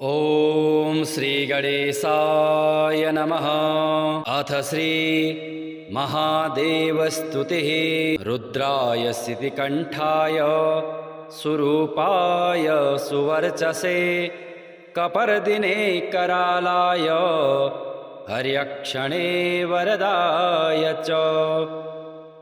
ॐ श्री गणेशाय नमः। अथ श्री महादेवस्तुतिः। रुद्राय स्थितिकण्ठाय सुरूपाय सुवर्चसे कपर्दिने करालाय हर्यक्षणे वरदाय च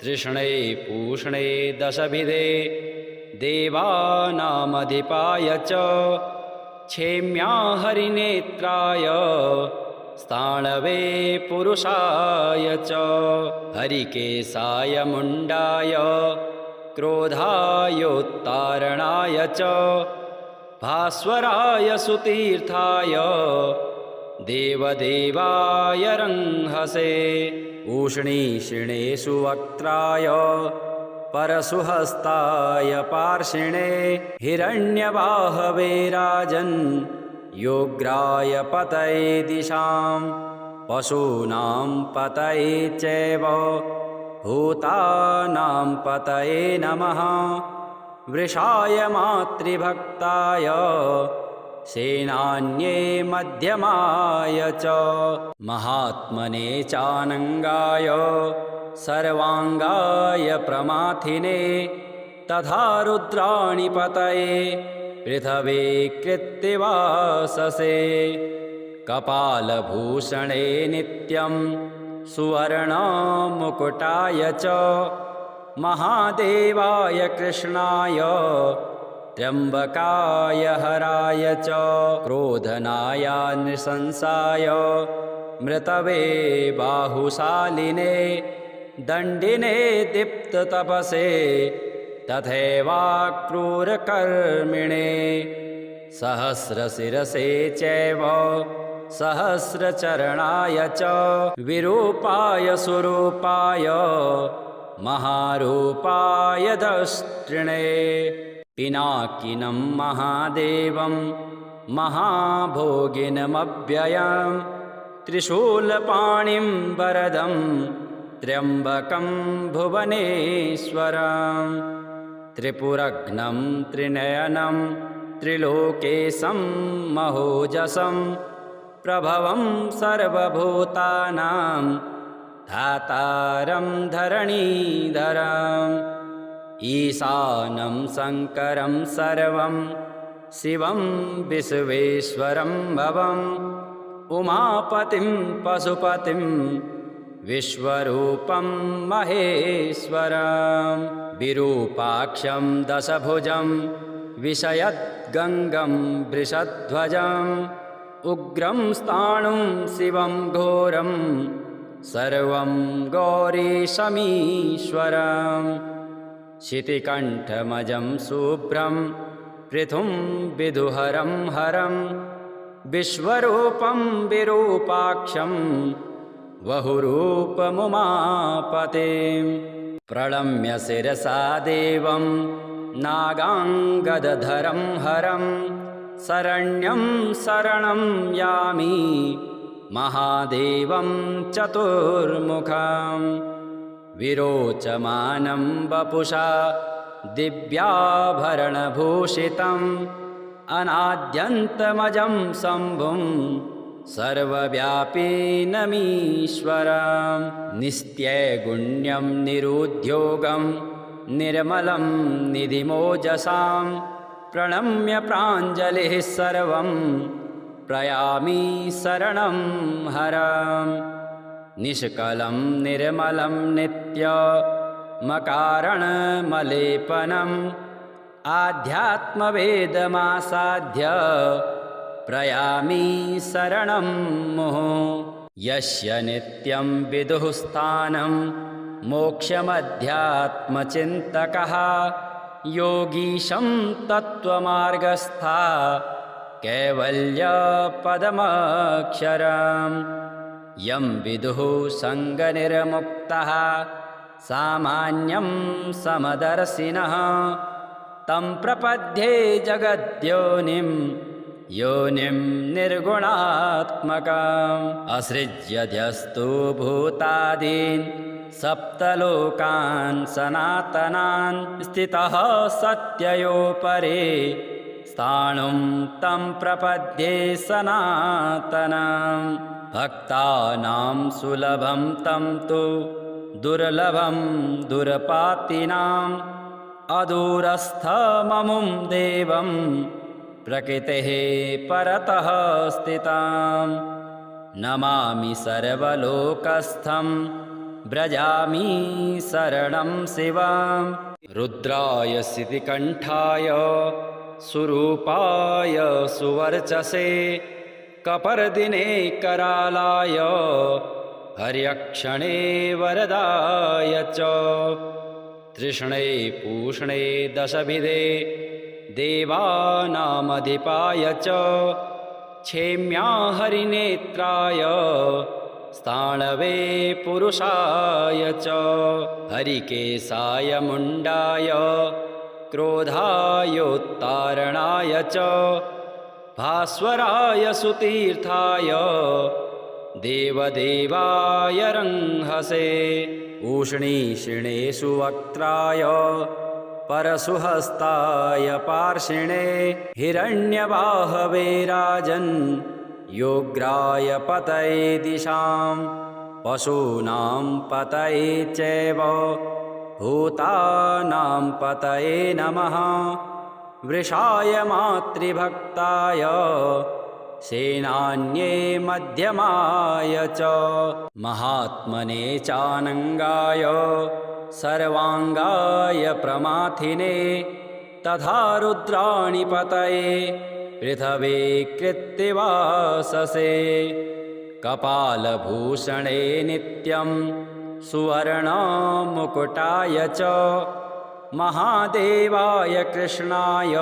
तृष्णे पूष्णे दशभिधे देवानामधिपाय च क्षेम्या हरिनेत्राय स्थाणवे पुरुषाय च हरिकेशाय मुण्डाय क्रोधायोत्तारणाय च भास्वराय सुतीर्थाय देवदेवाय रंहसे उष्णीषिणेषु वक्त्राय परशुहस्ताय पार्षिणे हिरण्यबाहवे राजन् योग्राय पतये दिशां पशूनां पतये चैव भूतानां पतये नमः वृषाय मातृभक्ताय सेनान्ये मध्यमाय च महात्मने चानङ्गाय सर्वांगाय प्रमाथिने तथा रुद्राणि पतये पृथवे कृत्तिवाससे कपालभूषणे नित्यं सुवर्णमुकुटाय च महादेवाय कृष्णाय त्र्यम्बकाय हराय च क्रोधनाय नृशंसाय मृतवे बाहुशालिने दण्डिने दीप्ततपसे तथैवाक्रूरकर्मिणे सहस्रशिरसे चैव सहस्रचरणाय च विरूपाय सुरूपाय महारूपाय दष्ट्रिणे पिनाकिनं महादेवं महाभोगिनमव्ययम् त्रिशूलपाणिं वरदं त्र्यम्बकं भुवनेश्वरं त्रिपुरघ्नं त्रिनयनं त्रिलोकेशं महोजसं प्रभवं सर्वभूतानां धातारं धरणीधरम् ईशानं शङ्करं सर्वं शिवं विश्वेश्वरं भवम् उमापतिं पशुपतिं विश्वरूपं महेश्वरं विरूपाक्षं दशभुजं विषयद्गङ्गं वृषध्वजम् उग्रं स्थाणुं शिवं घोरं सर्वं गौरीशमीश्वरं शितिकण्ठमजं शुभ्रं पृथुं विदुहरं हरं विश्वरूपं विरूपाक्षं बहुरूपमुमापतिं प्रणम्य शिरसा देवं नागाङ्गदधरं हरं शरण्यं शरणं यामि महादेवं चतुर्मुखं विरोचमानं वपुषा दिव्याभरणभूषितम् अनाद्यन्तमजं शम्भुं सर्वव्यापिनमीश्वरं निस्त्यगुण्यं निरुद्योगं निर्मलं निधिमोजसां प्रणम्य प्राञ्जलिः सर्वं प्रयामि शरणं हरं निष्कलं निर्मलं नित्यमकारणमलेपनम् आध्यात्मवेदमासाद्य प्रयामि शरणं मुहुः यस्य नित्यं विदुः स्थानं मोक्षमध्यात्मचिन्तकः योगीशं तत्त्वमार्गस्था कैवल्यपदमक्षरं यं विदुः सङ्गनिर्मुक्तः सामान्यं समदर्शिनः तं प्रपद्ये जगद्योनिं योनिं निर्गुणात्मकम् असृज्यध्यस्तु भूतादीन् सप्तलोकान् सनातनान् स्थितः सत्ययोपरे स्थाणुं तं प्रपद्ये सनातनं भक्तानां सुलभं तं तु दुर्लभं दुर्पातिनाम् अदूरस्थममुं देवं प्रकृतेः परतः स्थितां नमामि सर्वलोकस्थं व्रजामि शरणं शिवं रुद्राय सितिकण्ठाय सुरूपाय सुवर्चसे कपर्दिने करालाय हर्यक्षणे वरदाय च तृष्णे पूष्णे दशभिधे देवानामधिपाय च क्षेम्या हरिनेत्राय स्थाणवे पुरुषाय च हरिकेशाय मुण्डाय क्रोधायोत्तारणाय च भास्वराय सुतीर्थाय देवदेवाय रंहसे उष्णीषिणे सुवक्त्राय परशुहस्ताय पार्षिणे हिरण्यबाहवे राजन् योग्राय पतये दिशां पशूनां पतये चैव भूतानां पतये नमः वृषाय मातृभक्ताय सेनान्ये मध्यमाय च महात्मने चानङ्गाय सर्वाङ्गाय प्रमाथिने तथा रुद्राणि पतये पृथवे कृत्तिवाससे कपालभूषणे नित्यं सुवर्णमुकुटाय च महादेवाय कृष्णाय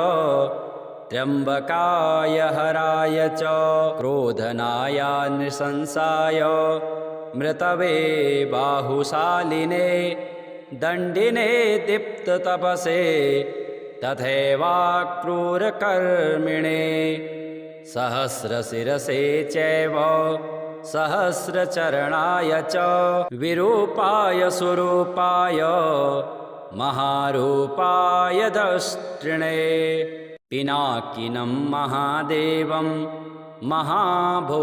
त्र्यम्बकाय हराय च क्रोधनाय नृशंसाय मृतवे बाहुशालिने दण्डिने दीप्ततपसे तथैवाक्रूरकर्मिणे सहस्रशिरसे चैव सहस्रचरणाय च विरूपाय सुरूपाय महारूपाय दष्ट्रिणे पिनाकिनं महादेवं महाभोगिनमव्ययं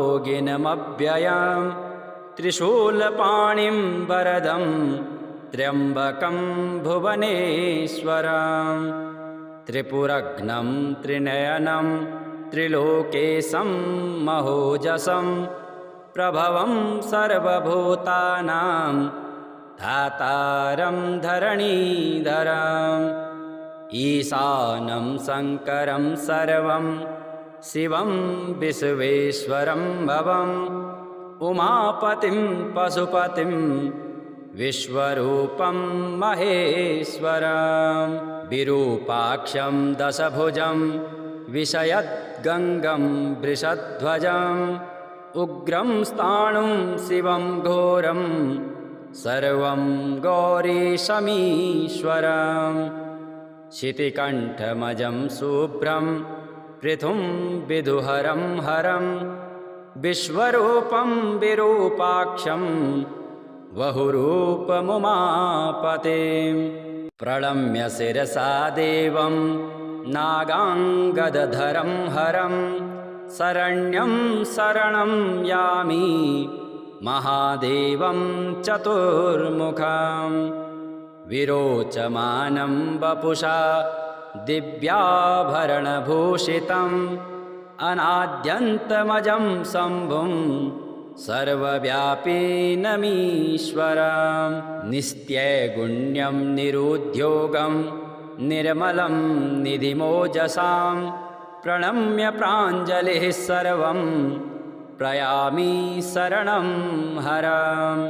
त्रिशूलपाणिं वरदं त्र्यम्बकं भुवनेश्वरं त्रिपुरघ्नं त्रिनयनं त्रिलोकेशं महोजसं प्रभवं सर्वभूतानां धातारं धरणीधरम् ईशानं शङ्करं सर्वं शिवं विश्वेश्वरं भवम् उमापतिं पशुपतिं विश्वरूपं महेश्वरं विरूपाक्षं दशभुजं विषयद्गङ्गं वृषध्वजम् उग्रं स्थाणुं शिवं घोरं सर्वं गौरीशमीश्वरम् शितिकण्ठमजं शुभ्रं पृथुं विदुहरं हरं विश्वरूपं विरूपाक्षं बहुरूपमुमापतिं प्रणम्य शिरसा देवं नागाङ्गदधरं हरं शरण्यं शरणं यामि महादेवं चतुर्मुखम् विरोचमानं वपुषा दिव्याभरणभूषितम् अनाद्यन्तमजं शम्भुं सर्वव्यापिनमीश्वरं निस्त्यगुण्यं निरुद्योगं निर्मलं निधिमोजसां प्रणम्य प्राञ्जलिः सर्वं प्रयामि शरणं हरम्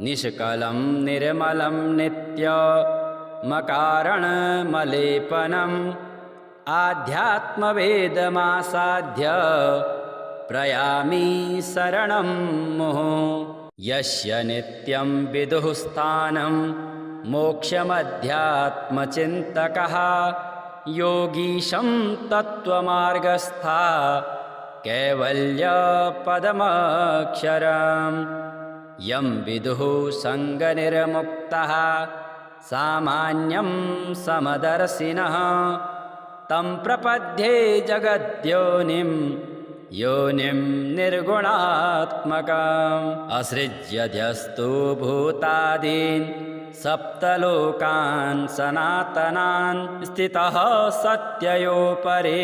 निष्कलं निर्मलं नित्यमकारणमलेपनम् आध्यात्मवेदमासाद्य प्रयामि शरणं मुहुः यस्य नित्यं विदुः स्थानं मोक्षमध्यात्मचिन्तकः योगीशं तत्त्वमार्गस्था कैवल्यपदमक्षरम् यं विदुः सङ्गनिर्मुक्तः सामान्यं समदर्शिनः तं प्रपद्ये जगद्योनिं योनिं निर्गुणात्मकाम् असृज्यध्यस्तु भूतादीन् सप्तलोकान् सनातनान् स्थितः सत्ययोपरि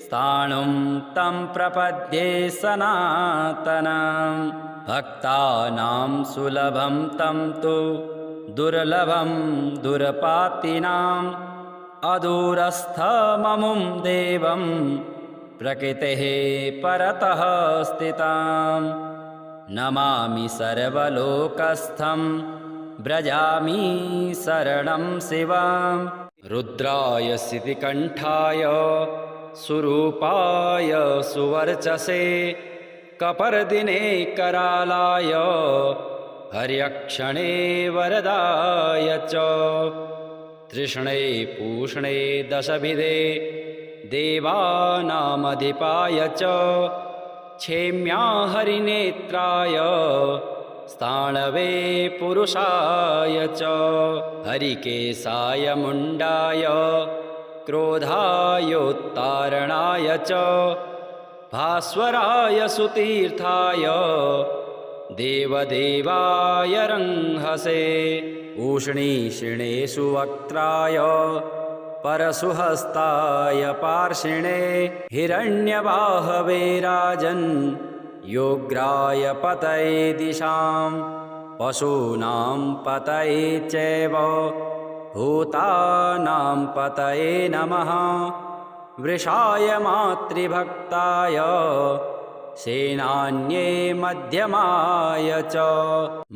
स्थाणुं तं प्रपद्ये सनातनम् भक्तानां सुलभं तं तु दुर्लभं दुर्पातिनाम् अदूरस्थममुं देवं प्रकृतेः परतः स्थिताम् नमामि सर्वलोकस्थं व्रजामि शरणं शिवम् रुद्राय सितिकण्ठाय सुरूपाय सुवर्चसे कपर्दिने करालाय हर्यक्षणे वरदाय च तृष्णे पूष्णे दशभिधे देवानामधिपाय च क्षेम्या हरिनेत्राय स्थाणवे पुरुषाय च हरिकेशाय मुण्डाय क्रोधायोत्तारणाय च भास्वराय सुतीर्थाय देवदेवाय रंहसे उष्णीषिणे सुवक्त्राय परशुहस्ताय पार्षिणे हिरण्यबाहवे राजन् योग्राय पतये दिशां पशूनां पतये चैव भूतानां पतये नमः वृषाय मातृभक्ताय सेनान्ये मध्यमाय च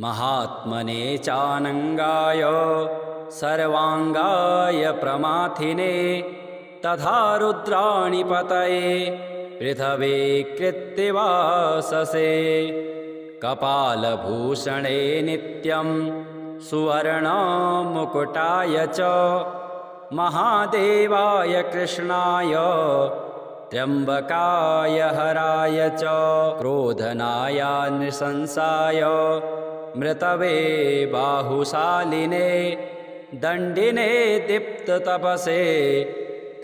महात्मने चानङ्गाय सर्वाङ्गाय प्रमाथिने तथा रुद्राणि पतये पृथवे कृत्तिवाससे कपालभूषणे नित्यं सुवर्णमुकुटाय च महादेवाय कृष्णाय त्र्यम्बकाय हराय च क्रोधनाय नृशंसाय मृतवे बाहुशालिने दण्डिने दीप्ततपसे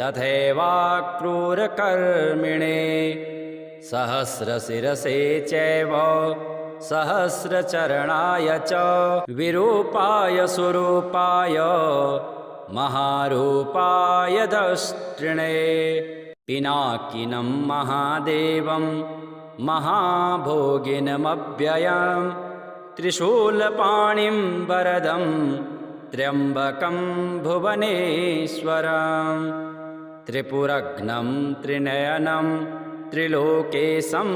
तथैवाक्रूरकर्मिणे सहस्रशिरसे चैव सहस्रचरणाय च विरूपाय सुरूपाय महारूपाय दष्ट्रिणे पिनाकिनं महादेवं महाभोगिनमव्ययं त्रिशूलपाणिं वरदं त्र्यम्बकं भुवनेश्वरं त्रिपुरघ्नं त्रिनयनं त्रिलोकेशं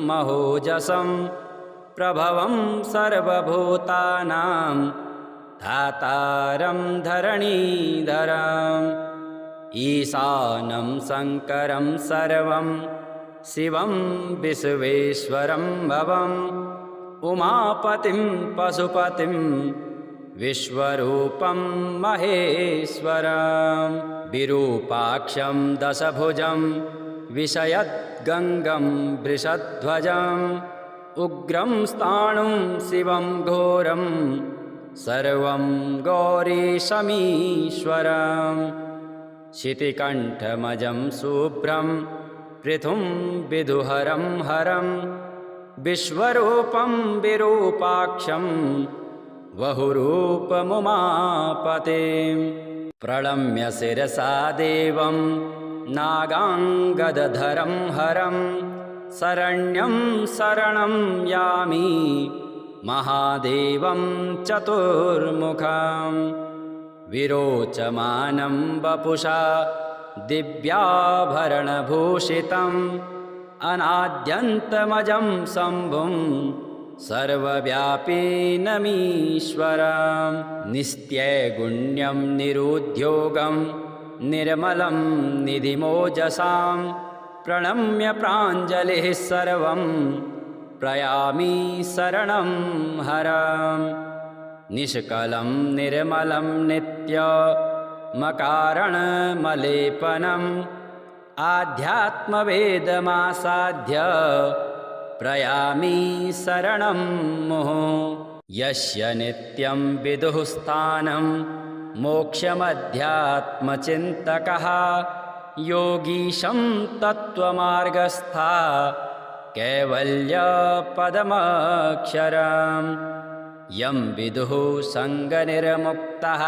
महोजसं प्रभवं सर्वभूतानां धातारं धरणीधरम् ईशानं शङ्करं सर्वं शिवं विश्वेश्वरं भवम् उमापतिं पशुपतिं विश्वरूपं महेश्वरं विरूपाक्षं दशभुजं विषयद्गङ्गं वृषध्वजम् उग्रं स्थाणुं शिवं घोरं सर्वं गौरीशमीश्वरम् शितिकण्ठमजं शुभ्रं पृथुं विदुहरं हरं विश्वरूपं विरूपाक्षं बहुरूपमुमापतिं प्रणम्य शिरसा देवं नागाङ्गदधरं हरं शरण्यं शरणं यामि महादेवं चतुर्मुखं विरोचमानं वपुषा दिव्याभरणभूषितम् अनाद्यन्तमजं शम्भुं सर्वव्यापिनमीश्वरं निस्त्यगुण्यं निरुद्योगं निर्मलं निधिमोजसां प्रणम्य प्राञ्जलिः सर्वं प्रयामि शरणं हरं निष्कलं निर्मलं नित्यमकारणमलेपनम् आध्यात्मवेदमासाद्य प्रयामि शरणं मुहुः यस्य नित्यं विदुः स्थानं मोक्षमध्यात्मचिन्तकः योगीशं तत्त्वमार्गस्था कैवल्यपदमक्षरम् यं विदुः सङ्गनिर्मुक्तः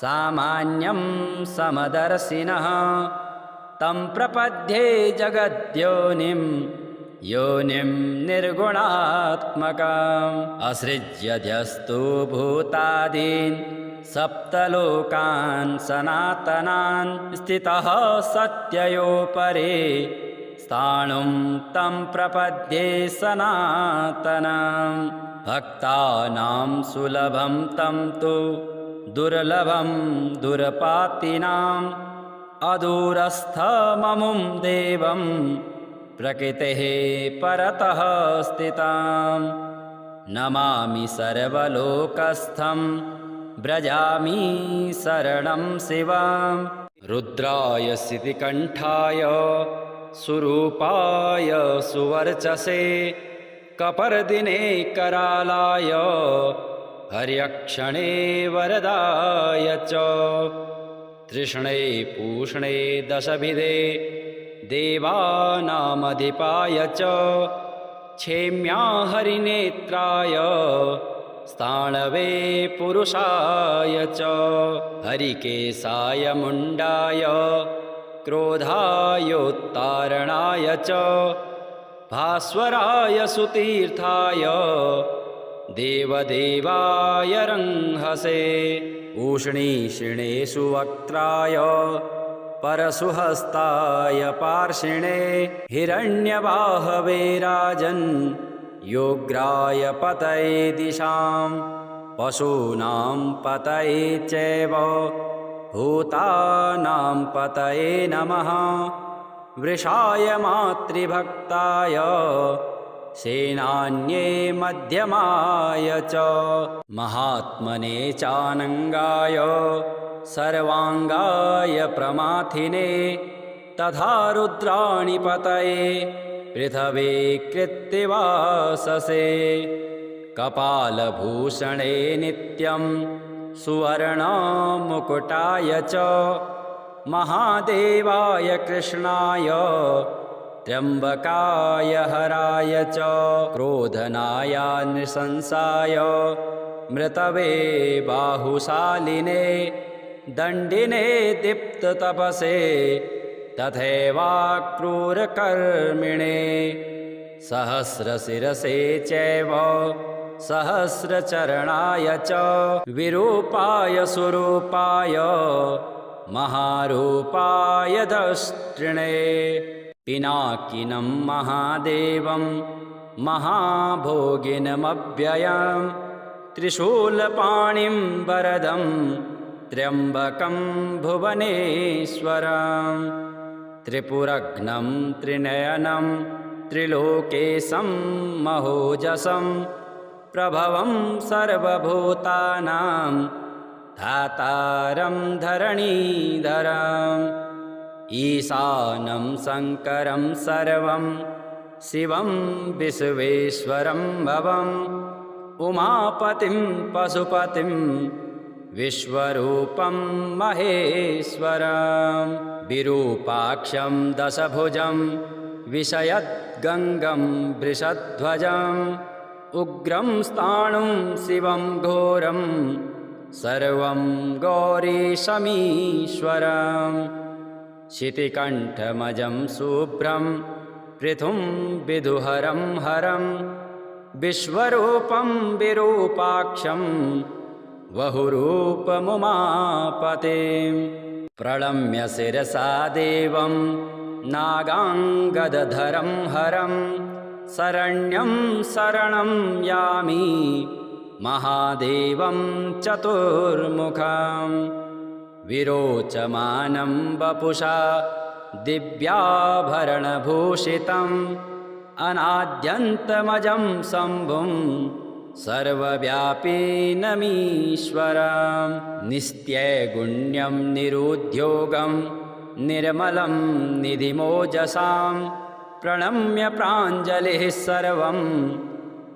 सामान्यं समदर्शिनः तं प्रपद्ये योनिं निर्गुणात्मकम् असृज्यध्यस्तु भूतादीन् सप्तलोकान् सनातनान् स्थितः सत्ययोपरि स्थाणुं तं प्रपद्ये सनातनम् भक्तानां सुलभं तं तु दुर्लभं दुरपातिनाम् अदूरस्थममुं देवं प्रकृतेः परतः स्थितां नमामि सर्वलोकस्थं व्रजामि शरणं शिवं रुद्राय सितिकण्ठाय सुरूपाय सुवर्चसे कपर्दिने करालाय हर्यक्षणे वरदाय च तृष्णे पूष्णे दशभिधे देवानामधिपाय च क्षेम्या हरिनेत्राय स्थाणवे पुरुषाय च हरिकेशाय मुण्डाय क्रोधायोत्तारणाय च भास्वराय सुतीर्थाय देवदेवाय रंहसे उष्णीषिणे सुवक्त्राय परशुहस्ताय पार्षिणे हिरण्यबाहवे राजन् योग्राय पतये दिशां पशूनां पतये चैव भूतानां पतये नमः वृषाय मातृभक्ताय सेनान्ये मध्यमाय च महात्मने चानङ्गाय सर्वाङ्गाय प्रमाथिने तथा रुद्राणि पतये पृथवे कृत्तिवाससे कपालभूषणे नित्यं सुवर्णमुकुटाय च महादेवाय कृष्णाय त्र्यम्बकाय हराय च क्रोधनाय नृशंसाय मृतवे बाहुशालिने दण्डिने दीप्ततपसे तथैवाक्रूरकर्मिणे सहस्रशिरसे चैव सहस्रचरणाय च विरूपाय सुरूपाय महारूपाय दष्ट्रिणे पिनाकिनं महादेवं महाभोगिनमव्ययं त्रिशूलपाणिं वरदं त्र्यम्बकं भुवनेश्वरं त्रिपुरघ्नं त्रिनयनं त्रिलोकेशं महोजसं प्रभवं सर्वभूतानां धातारं धरणीधरम् ईशानं शङ्करं सर्वं शिवं विश्वेश्वरं भवम् उमापतिं पशुपतिं विश्वरूपं महेश्वरं विरूपाक्षं दशभुजं विषयद्गङ्गं वृषध्वजम् उग्रं स्थाणुं शिवं घोरं सर्वं गौरीशमीश्वरम् शितिकण्ठमजं शुभ्रं पृथुं विदुहरं हरं विश्वरूपं विरूपाक्षं बहुरूपमुमापतिं प्रणम्य शिरसा देवं नागाङ्गदधरं हरं शरण्यं शरणं यामि महादेवं चतुर्मुखम् विरोचमानं वपुषा दिव्याभरणभूषितम् अनाद्यन्तमजं शम्भुं सर्वव्यापिनमीश्वरं निस्त्यगुण्यं निरुद्योगं निर्मलं निधिमोजसां प्रणम्य प्राञ्जलिः सर्वं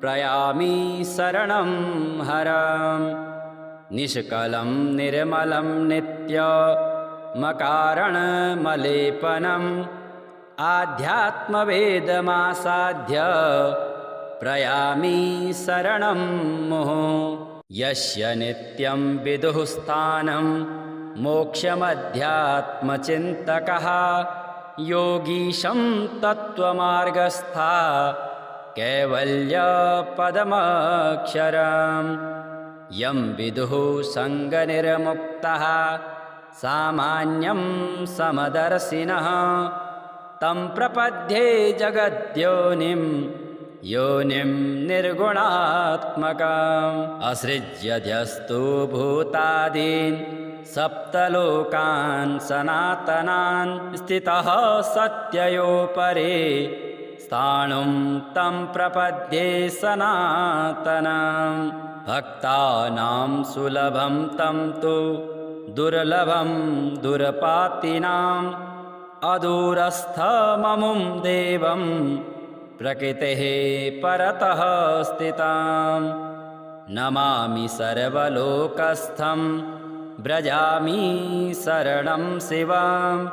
प्रयामि शरणं हरम् निष्कलं निर्मलं नित्य मकारणमलेपनम् आध्यात्मवेदमासाद्य प्रयामि शरणं मुहुः यस्य नित्यं विदुः स्थानं मोक्षमध्यात्मचिन्तकः योगीशं तत्त्वमार्गस्था कैवल्यपदमक्षरम् यं विदुः सङ्गनिर्मुक्तः सामान्यं समदर्शिनः तं प्रपद्ये जगद्योनिं योनिं निर्गुणात्मकम् असृज्यध्यस्तु भूतादीन् सप्तलोकान् सनातनान् स्थितः सत्ययोपरि स्थाणुं तं प्रपद्ये सनातनम् भक्तानां सुलभं तं तु दुर्लभं दुर्पातिनाम् अदूरस्थममुं देवं प्रकृतेः परतः स्थितां नमामि सर्वलोकस्थं व्रजामि शरणं शिवम्